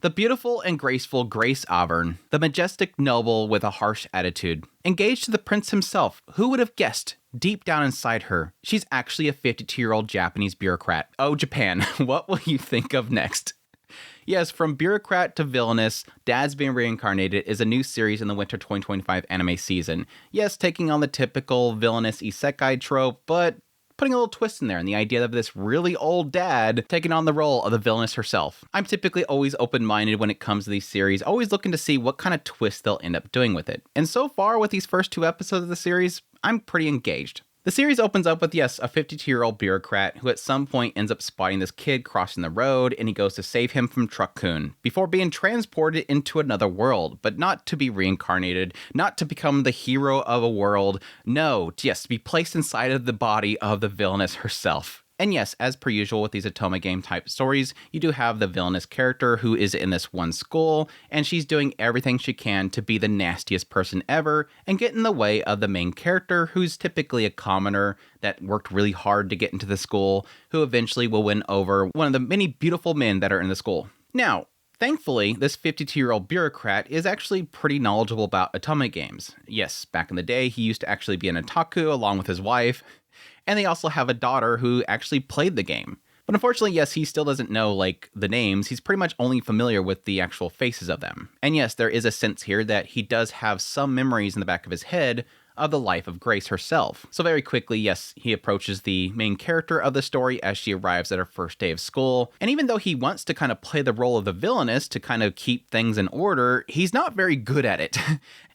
The beautiful and graceful Grace Auburn, the majestic noble with a harsh attitude, engaged to the prince himself. Who would have guessed? Deep down inside her, she's actually a 52-year-old Japanese bureaucrat. Oh, Japan, what will you think of next? Yes, from Bureaucrat to Villainess, Dad's Been Reincarnated is a new series in the winter 2025 anime season. Yes, taking on the typical villainous isekai trope, but putting a little twist in there, and the idea of this really old dad taking on the role of the villainess herself. I'm typically always open-minded when it comes to these series, always looking to see what kind of twist they'll end up doing with it. And so far, with these first 2 episodes of the series, I'm pretty engaged. The series opens up with, yes, a 52-year-old bureaucrat who at some point ends up spotting this kid crossing the road, and he goes to save him from Truck-kun before being transported into another world, but not to be reincarnated, not to become the hero of a world, no, yes, to be placed inside of the body of the villainess herself. And yes, as per usual with these Otome game type stories, you do have the villainous character who is in this one school, and she's doing everything she can to be the nastiest person ever and get in the way of the main character, who's typically a commoner that worked really hard to get into the school, who eventually will win over one of the many beautiful men that are in the school. Now, thankfully, this 52-year-old bureaucrat is actually pretty knowledgeable about Otome games. Yes, back in the day, he used to actually be an otaku along with his wife, and they also have a daughter who actually played the game. But unfortunately, yes, he still doesn't know, the names. He's pretty much only familiar with the actual faces of them. And yes, there is a sense here that he does have some memories in the back of his head of the life of Grace herself. So very quickly, yes, he approaches the main character of the story as she arrives at her first day of school. And even though he wants to kind of play the role of the villainess to kind of keep things in order, he's not very good at it.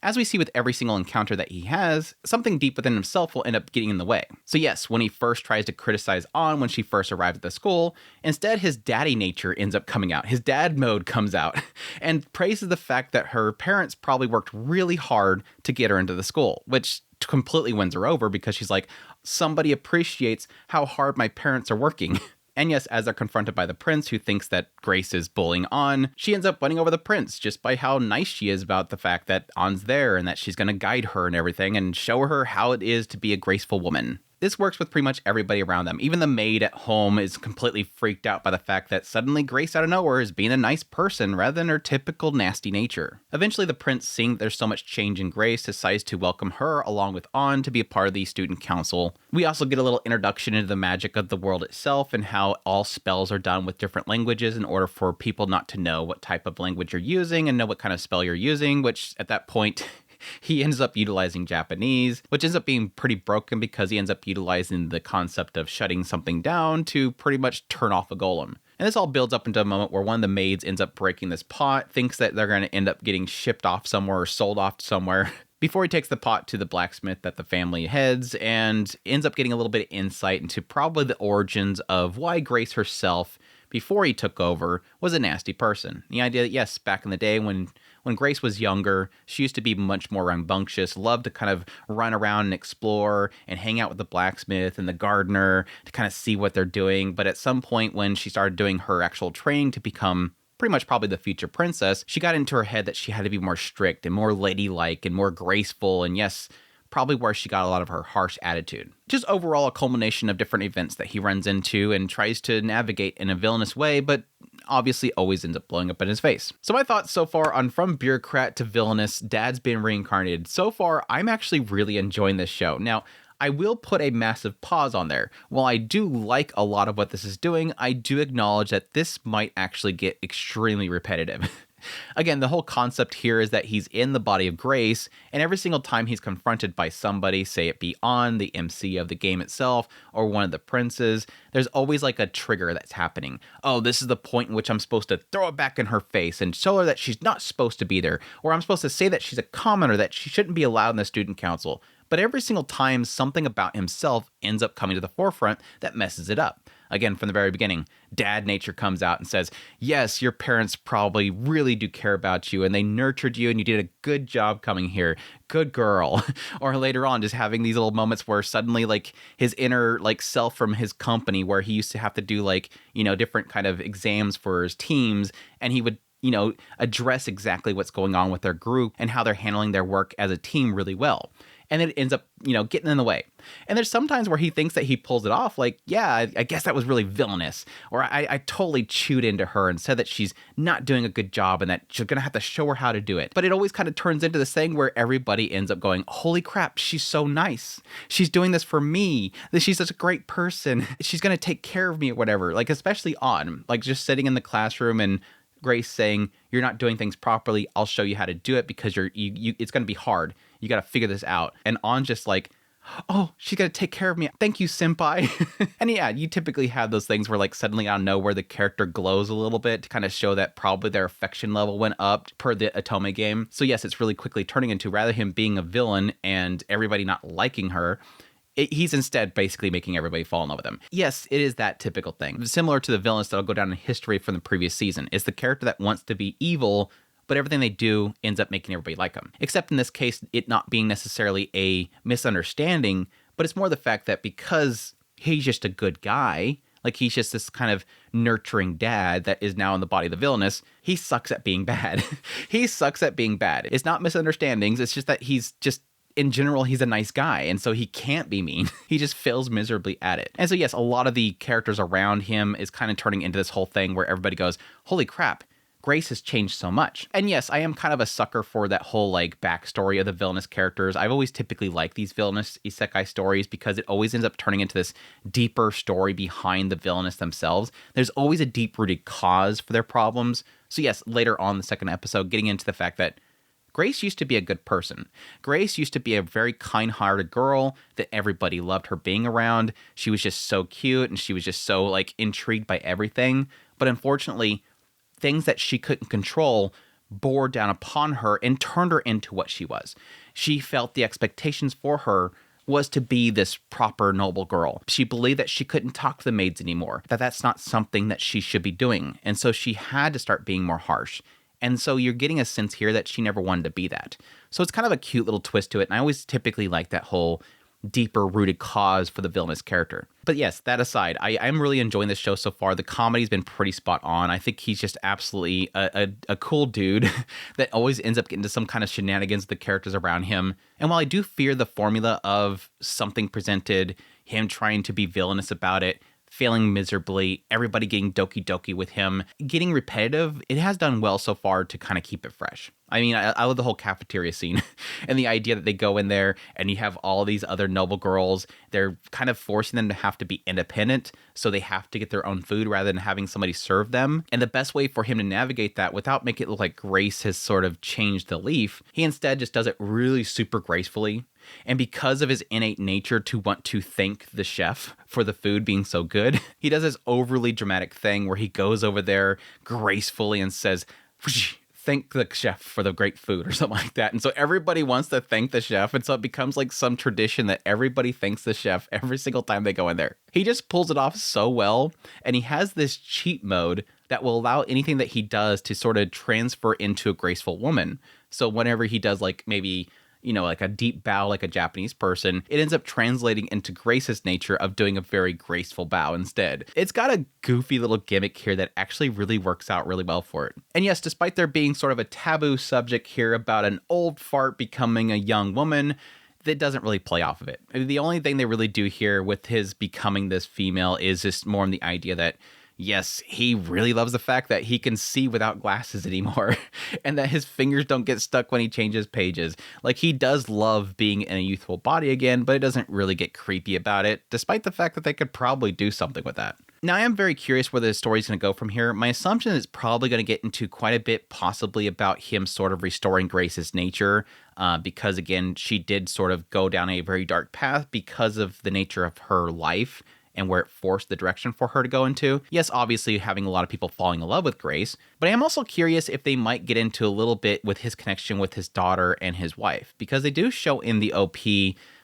As we see with every single encounter that he has, something deep within himself will end up getting in the way. So yes, when he first tries to criticize An when she first arrived at the school, instead his daddy nature ends up coming out. His dad mode comes out and praises the fact that her parents probably worked really hard to get her into the school, which completely wins her over because she's like, somebody appreciates how hard my parents are working. And yes, as they're confronted by the prince who thinks that Grace is bullying An, she ends up winning over the prince just by how nice she is about the fact that An's there and that she's going to guide her and everything and show her how it is to be a graceful woman. This works with pretty much everybody around them. Even the maid at home is completely freaked out by the fact that suddenly Grace out of nowhere is being a nice person rather than her typical nasty nature. Eventually, the prince, seeing that there's so much change in Grace, decides to welcome her along with An to be a part of the student council. We also get a little introduction into the magic of the world itself and how all spells are done with different languages in order for people not to know what type of language you're using and know what kind of spell you're using, which at that point he ends up utilizing Japanese, which ends up being pretty broken because he ends up utilizing the concept of shutting something down to pretty much turn off a golem. And this all builds up into a moment where one of the maids ends up breaking this pot, thinks that they're going to end up getting shipped off somewhere or sold off somewhere, before he takes the pot to the blacksmith that the family heads and ends up getting a little bit of insight into probably the origins of why Grace herself, before he took over, was a nasty person. The idea that, yes, back in the day when Grace was younger, she used to be much more rambunctious, loved to kind of run around and explore and hang out with the blacksmith and the gardener to kind of see what they're doing. But at some point when she started doing her actual training to become pretty much probably the future princess, she got into her head that she had to be more strict and more ladylike and more graceful, and yes, probably where she got a lot of her harsh attitude. Just overall a culmination of different events that he runs into and tries to navigate in a villainous way, but obviously always ends up blowing up in his face. So my thoughts so far on From Bureaucrat to Villainous, Dad's Been Reincarnated. So far, I'm actually really enjoying this show. Now, I will put a massive pause on there. While I do like a lot of what this is doing, I do acknowledge that this might actually get extremely repetitive. Again, the whole concept here is that he's in the body of Grace, and every single time he's confronted by somebody, say it be An, the MC of the game itself, or one of the princes, there's always like a trigger that's happening. Oh, this is the point in which I'm supposed to throw it back in her face and show her that she's not supposed to be there, or I'm supposed to say that she's a commoner, that she shouldn't be allowed in the student council. But every single time, something about himself ends up coming to the forefront that messes it up. Again, from the very beginning, dad nature comes out and says, yes, your parents probably really do care about you and they nurtured you and you did a good job coming here. Good girl. Or later on, just having these little moments where suddenly like his inner like self from his company where he used to have to do like, different kind of exams for his teams, and he would address exactly what's going on with their group and how they're handling their work as a team really well. and it ends up, getting in the way. And there's sometimes where he thinks that he pulls it off, like, yeah, I guess that was really villainous, or I totally chewed into her and said that she's not doing a good job and that she's gonna have to show her how to do it. But it always kind of turns into this thing where everybody ends up going, holy crap, she's so nice. She's doing this for me. She's such a great person. She's gonna take care of me or whatever. Like, especially On, like just sitting in the classroom and Grace saying, you're not doing things properly. I'll show you how to do it because it's going to be hard. You got to figure this out. And On just like, oh, she's going to take care of me. Thank you, senpai. And yeah, you typically have those things where like suddenly out of nowhere, the character glows a little bit to kind of show that probably their affection level went up per the Otome game. So yes, it's really quickly turning into rather him being a villain and everybody not liking her, he's instead basically making everybody fall in love with him. Yes, it is that typical thing. Similar to the villains that'll go down in history from the previous season. It's the character that wants to be evil, but everything they do ends up making everybody like them. Except in this case, it not being necessarily a misunderstanding, but it's more the fact that because he's just a good guy, like he's just this kind of nurturing dad that is now in the body of the villainess, he sucks at being bad. He sucks at being bad. It's not misunderstandings, it's just that he's just, in general, he's a nice guy, and so he can't be mean. He just fails miserably at it. And so yes, a lot of the characters around him is kind of turning into this whole thing where everybody goes, holy crap, Grace has changed so much. And yes, I am kind of a sucker for that whole like backstory of the villainous characters. I've always typically liked these villainous isekai stories because it always ends up turning into this deeper story behind the villainous themselves. There's always a deep-rooted cause for their problems. So yes, later on in the second episode, getting into the fact that Grace used to be a good person. Grace used to be a very kind-hearted girl that everybody loved her being around. She was just so cute and she was just so like intrigued by everything. But unfortunately, things that she couldn't control bore down upon her and turned her into what she was. She felt the expectations for her was to be this proper noble girl. She believed that she couldn't talk to the maids anymore, that that's not something that she should be doing. And so she had to start being more harsh. And so you're getting a sense here that she never wanted to be that. So it's kind of a cute little twist to it. And I always typically like that whole deeper rooted cause for the villainous character. But yes, that aside, I'm really enjoying this show so far. The comedy's been pretty spot on. I think he's just absolutely a cool dude that always ends up getting into some kind of shenanigans with the characters around him. And while I do fear the formula of something presented, him trying to be villainous about it, failing miserably, everybody getting doki doki with him, getting repetitive, it has done well so far to kind of keep it fresh. I mean, I love the whole cafeteria scene and the idea that they go in there and you have all these other noble girls. They're kind of forcing them to have to be independent, so they have to get their own food rather than having somebody serve them. And the best way for him to navigate that without making it look like Grace has sort of changed the leaf, he instead just does it really super gracefully. And because of his innate nature to want to thank the chef for the food being so good, he does this overly dramatic thing where he goes over there gracefully and says, thank the chef for the great food or something like that. And so everybody wants to thank the chef. And so it becomes like some tradition that everybody thanks the chef every single time they go in there. He just pulls it off so well. And he has this cheat mode that will allow anything that he does to sort of transfer into a graceful woman. So whenever he does like maybe, like a deep bow like a Japanese person, it ends up translating into Grace's nature of doing a very graceful bow instead. It's got a goofy little gimmick here that actually really works out really well for it. And yes, despite there being sort of a taboo subject here about an old fart becoming a young woman, that doesn't really play off of it. The only thing they really do here with his becoming this female is just more on the idea that yes, he really loves the fact that he can see without glasses anymore and that his fingers don't get stuck when he changes pages. Like, he does love being in a youthful body again, but it doesn't really get creepy about it, despite the fact that they could probably do something with that. Now, I am very curious where the story's going to go from here. My assumption is probably going to get into quite a bit, possibly about him sort of restoring Grace's nature, because, again, she did sort of go down a very dark path because of the nature of her life and where it forced the direction for her to go into. Yes, obviously having a lot of people falling in love with Grace, but I am also curious if they might get into a little bit with his connection with his daughter and his wife, because they do show in the OP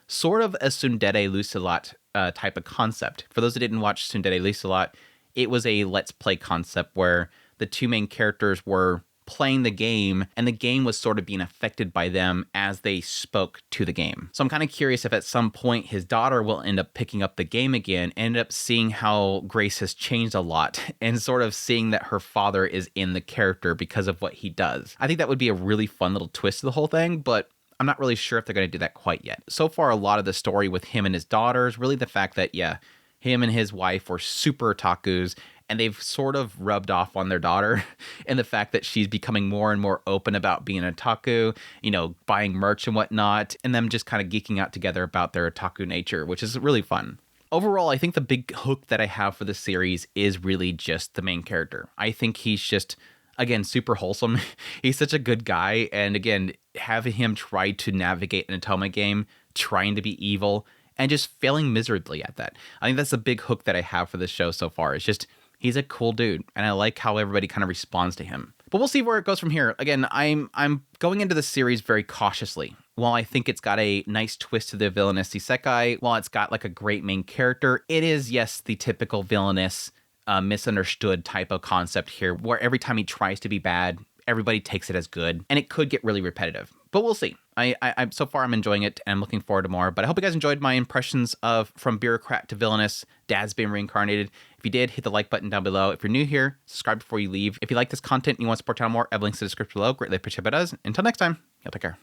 sort of a Tsundere Lucilat type of concept. For those that didn't watch Tsundere Lucilat, it was a let's play concept where the two main characters were playing the game, and the game was sort of being affected by them as they spoke to the game. So I'm kind of curious if at some point his daughter will end up picking up the game again, end up seeing how Grace has changed a lot, and sort of seeing that her father is in the character because of what he does. I think that would be a really fun little twist to the whole thing, but I'm not really sure if they're going to do that quite yet. So far, a lot of the story with him and his daughters, really the fact that, yeah, him and his wife were super otakus, and they've sort of rubbed off on their daughter and the fact that she's becoming more and more open about being an otaku, buying merch and whatnot, and them just kind of geeking out together about their otaku nature, which is really fun. Overall, I think the big hook that I have for the series is really just the main character. I think he's just, again, super wholesome. He's such a good guy. And again, having him try to navigate an Otome game, trying to be evil, and just failing miserably at that. I think that's the big hook that I have for this show so far. It's just, he's a cool dude. And I like how everybody kind of responds to him. But we'll see where it goes from here. Again, I'm going into the series very cautiously. While I think it's got a nice twist to the villainous isekai, while it's got like a great main character, it is, yes, the typical villainous, misunderstood type of concept here, where every time he tries to be bad, everybody takes it as good, and it could get really repetitive. But we'll see. I'm so far I'm enjoying it, and I'm looking forward to more. But I hope you guys enjoyed my impressions of From Bureaucrat to Villainous, Dad's Being Reincarnated. If you did, hit the like button down below. If you're new here, subscribe before you leave. If you like this content and you want to support channel more, I have links in the description below. Greatly appreciate it. Until next time, y'all take care.